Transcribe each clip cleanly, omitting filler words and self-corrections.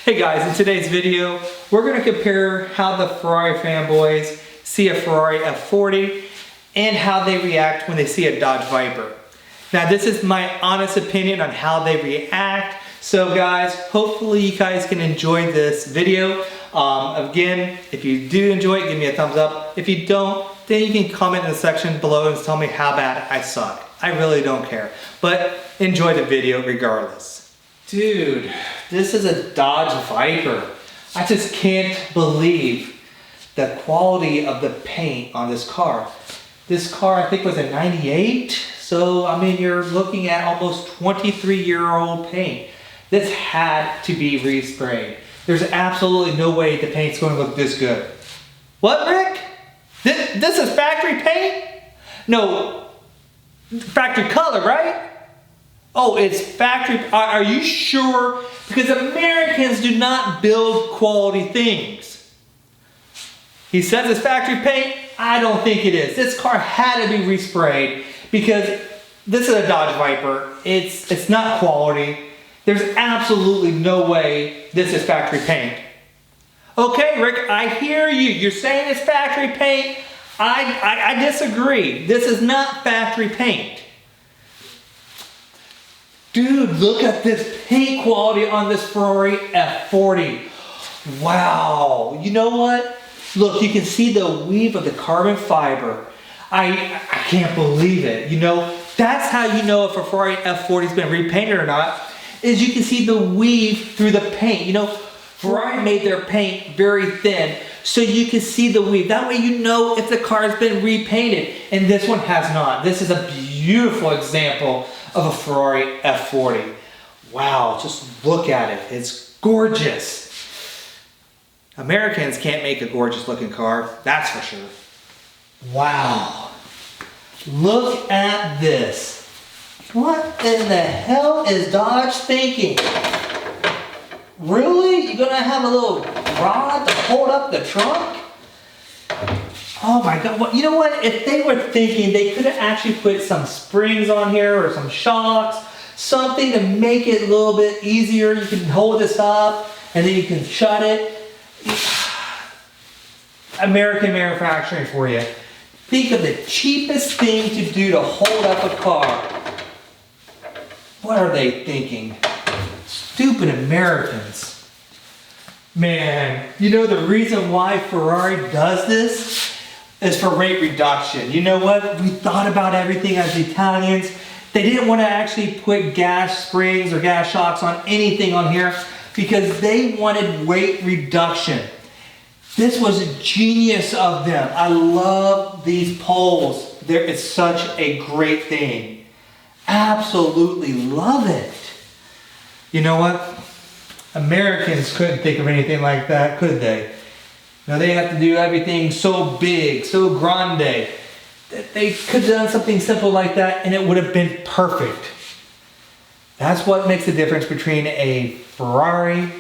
Hey guys, in today's video, we're going to compare how the Ferrari fanboys see a Ferrari F40 and how they react when they see a Dodge Viper. Now this is my honest opinion on how they react. So guys, hopefully you guys can enjoy this video. Again, if you do enjoy it, give me a thumbs up. If you don't, then you can comment in the section below and tell me how bad I suck. I really don't care, but enjoy the video regardless. Dude, this is a Dodge Viper. I just can't believe the quality of the paint on this car. This car, I think, was a 98. So, I mean, you're looking at almost 23-year-old paint. This had to be resprayed. There's absolutely no way the paint's going to look this good. What, Rick? This is factory paint? No, factory color, right? Oh, it's factory. Are you sure? Because Americans do not build quality things. He says it's factory paint. I don't think it is. This car had to be resprayed because this is a Dodge Viper. It's not quality. There's absolutely no way this is factory paint. Okay, Rick, I hear you. You're saying it's factory paint. I disagree. This is not factory paint. Dude, look at this paint quality on this Ferrari F40. Wow. You know what? Look, you can see the weave of the carbon fiber. I can't believe it. You know, that's how you know if a Ferrari F40 has been repainted or not, is you can see the weave through the paint. You know, Ferrari made their paint very thin, so you can see the weave. That way you know if the car has been repainted, and this one has not. This is a beautiful example of a Ferrari F40. Wow, just look at it. It's gorgeous. Americans can't make a gorgeous looking car, that's for sure. Wow. Look at this. What in the hell is Dodge thinking? Really? You're gonna have a little rod to hold up the trunk? Oh my God, well, you know what? If they were thinking, they could have actually put some springs on here or some shocks, something to make it a little bit easier. You can hold this up and then you can shut it. American manufacturing for you. Think of the cheapest thing to do to hold up a car. What are they thinking? Stupid Americans. Man, you know the reason why Ferrari does this is for rate reduction. You know what? We thought about everything as Italians. They didn't want to actually put gas springs or gas shocks on anything on here because they wanted weight reduction. This was a genius of them. I love these poles. It's such a great thing. Absolutely love it. You know what? Americans couldn't think of anything like that, could they? Now they have to do everything so big, so grande. They could have done something simple like that and it would have been perfect. That's what makes the difference between a Ferrari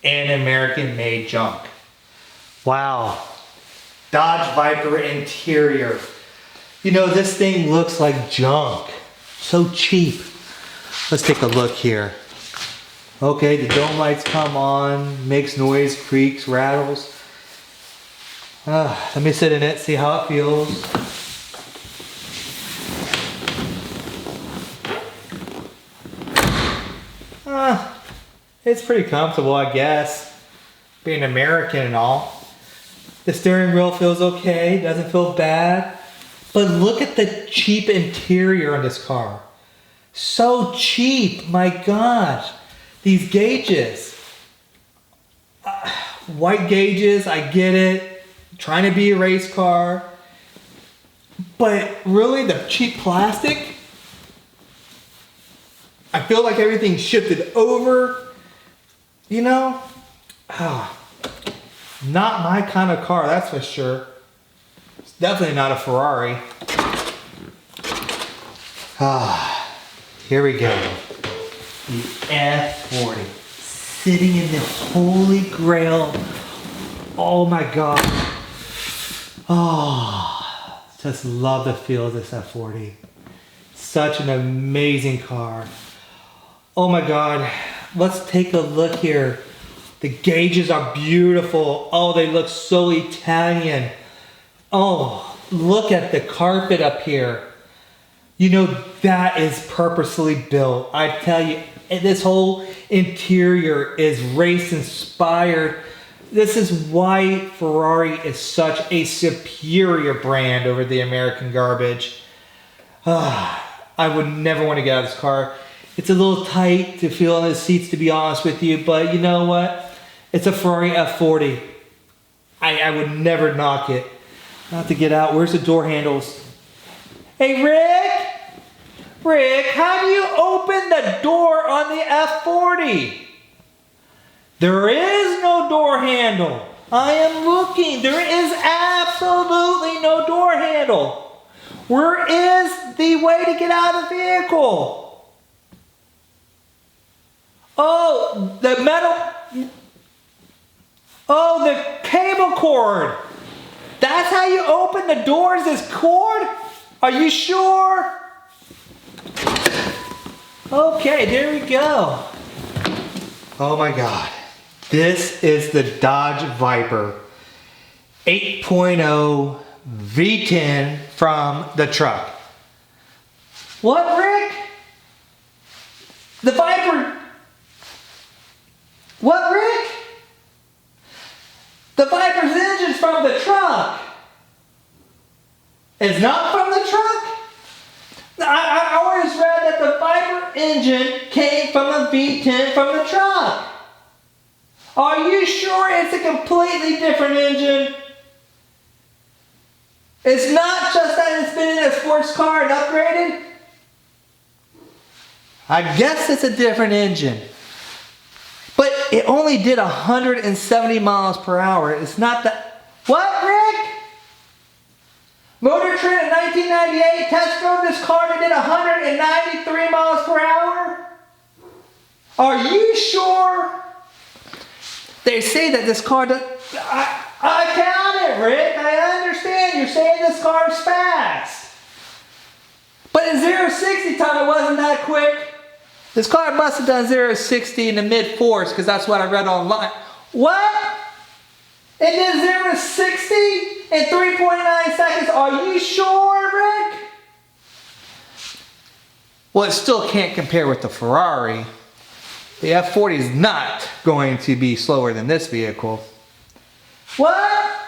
and American-made junk. Wow. Dodge Viper interior. You know, this thing looks like junk. So cheap. Let's take a look here. Okay, the dome lights come on, makes noise, creaks, rattles. Let me sit in it, see how it feels. It's pretty comfortable, I guess. Being American and all. The steering wheel feels okay, doesn't feel bad. But look at the cheap interior on this car. So cheap, my gosh. These gauges. White gauges, I get it. Trying to be a race car. But really, the cheap plastic? I feel like everything shifted over. You know? Not my kind of car, that's for sure. It's definitely not a Ferrari. Here we go. The F40. Sitting in the holy grail. Oh my God. Oh, just love the feel of this F40. Such an amazing car. Oh my God. Let's take a look here. The gauges are beautiful. Oh, they look so Italian. Oh, look at the carpet up here. You know, that is purposely built. I tell you, this whole interior is race inspired. This is why Ferrari is such a superior brand over the American garbage. I would never want to get out of this car. It's a little tight to feel in the seats, to be honest with you, but you know what? It's a Ferrari F40. I would never knock it. Not to get out. Where's the door handles? Hey, Rick! Rick, how do you open the door on the F40? There is no door handle. I am looking. There is absolutely no door handle. Where is the way to get out of the vehicle? Oh, the metal. Oh, the cable cord. That's how you open the doors, this cord? Are you sure? Okay, there we go. Oh my God. This is the Dodge Viper 8.0 V10 from the truck. What, Rick? The Viper. What, Rick? The Viper's engine's from the truck. It's not from the truck? I always read that the Viper engine came from a V10 from the truck. Are you sure it's a completely different engine? It's not just that it's been in a sports car and upgraded? I guess it's a different engine. But it only did 170 miles per hour. It's not that... What, Rick? Motor Trend in 1998 test drove this car and did 193 miles per hour? Are you sure? They say that this car does... I count it, Rick. I understand you're saying this car's fast. But in 0-60 time, it wasn't that quick. This car must have done 0-60 in the mid-4s because that's what I read online. What? It did 0-60 in 3.9 seconds. Are you sure, Rick? Well, it still can't compare with the Ferrari. The F40 is not going to be slower than this vehicle. What?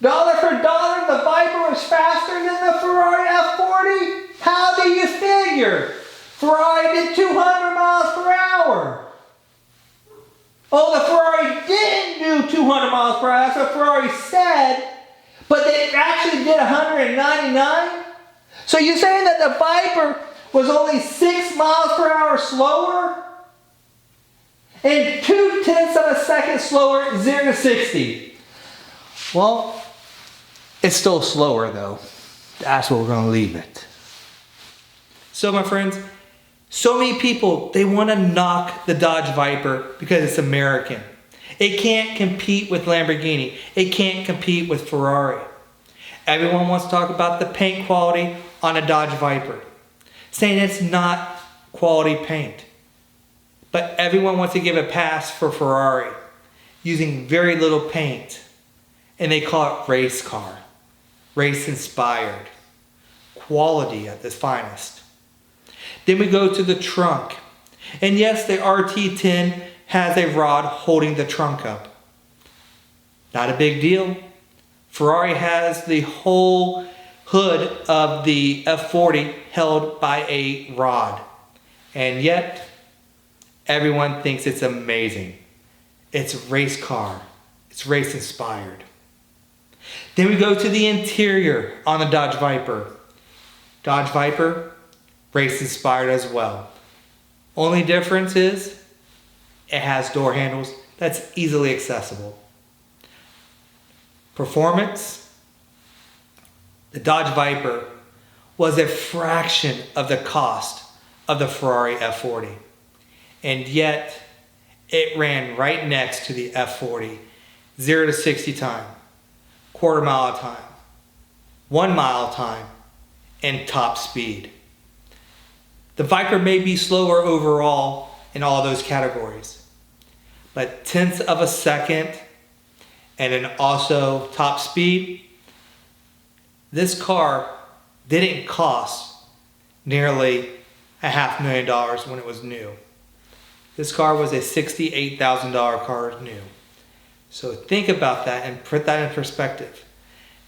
Dollar for dollar, the Viper was faster than the Ferrari F40? How do you figure? Ferrari did 200 miles per hour. Oh, the Ferrari didn't do 200 miles per hour. That's what Ferrari said. But they actually did 199? So you're saying that the Viper was only 6 miles per hour slower? And 0.2 of a second slower, 0-60. Well, it's still slower though. That's where we're going to leave it. So my friends, so many people, they want to knock the Dodge Viper because it's American. It can't compete with Lamborghini. It can't compete with Ferrari. Everyone wants to talk about the paint quality on a Dodge Viper, saying it's not quality paint. But everyone wants to give a pass for Ferrari, using very little paint. And they call it race car, race inspired, quality at its finest. Then we go to the trunk. And yes, the RT10 has a rod holding the trunk up. Not a big deal. Ferrari has the whole hood of the F40 held by a rod. And yet, everyone thinks it's amazing. It's a race car. It's race inspired. Then we go to the interior on the Dodge Viper. Dodge Viper, race inspired as well. Only difference is it has door handles that's easily accessible. Performance, the Dodge Viper was a fraction of the cost of the Ferrari F40. And yet it ran right next to the F40, 0-60 time, quarter mile time, 1 mile time, and top speed. The Viper may be slower overall in all those categories, but tenths of a second, and then also top speed. This car didn't cost nearly $500,000 when it was new. This car was a $68,000 car new. So think about that and put that in perspective.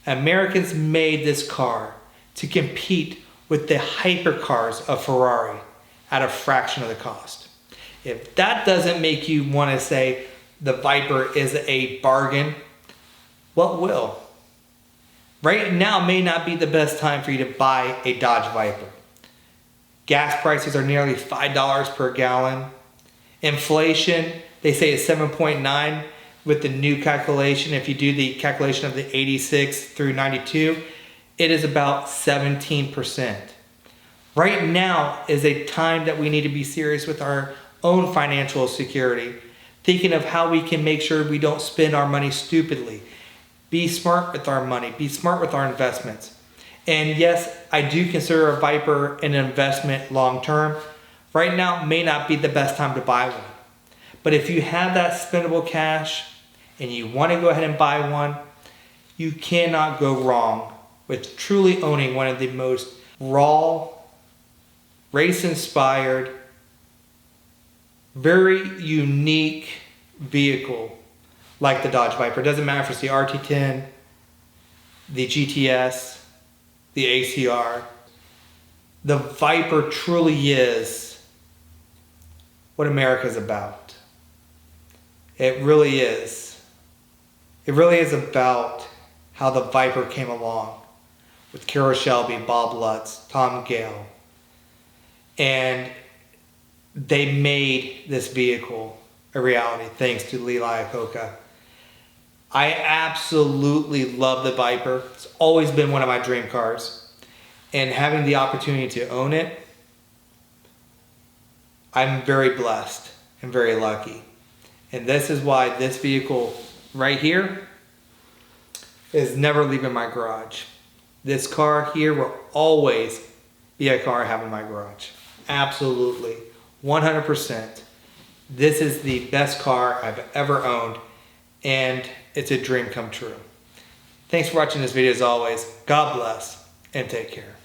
Americans made this car to compete with the hypercars of Ferrari at a fraction of the cost. If that doesn't make you want to say the Viper is a bargain, what will? Right now may not be the best time for you to buy a Dodge Viper. Gas prices are nearly $5 per gallon. Inflation, they say, is 7.9 with the new calculation. If you do the calculation of the 86 through 92, it is about 17%. Right now is a time that we need to be serious with our own financial security, thinking of how we can make sure we don't spend our money stupidly. Be smart with our money. Be smart with our investments. And yes, I do consider a Viper an investment long term. Right now may not be the best time to buy one. But if you have that spendable cash and you want to go ahead and buy one, you cannot go wrong with truly owning one of the most raw, race-inspired, very unique vehicle like the Dodge Viper. It doesn't matter if it's the RT10, the GTS, the ACR. The Viper truly is what America's about. It really is. It really is about how the Viper came along with Carroll Shelby, Bob Lutz, Tom Gale. And they made this vehicle a reality thanks to Lee Iacocca. I absolutely love the Viper. It's always been one of my dream cars. And having the opportunity to own it, I'm very blessed and very lucky. And this is why this vehicle right here is never leaving my garage. This car here will always be a car I have in my garage. Absolutely, 100%. This is the best car I've ever owned, and it's a dream come true. Thanks for watching this video as always. God bless, and take care.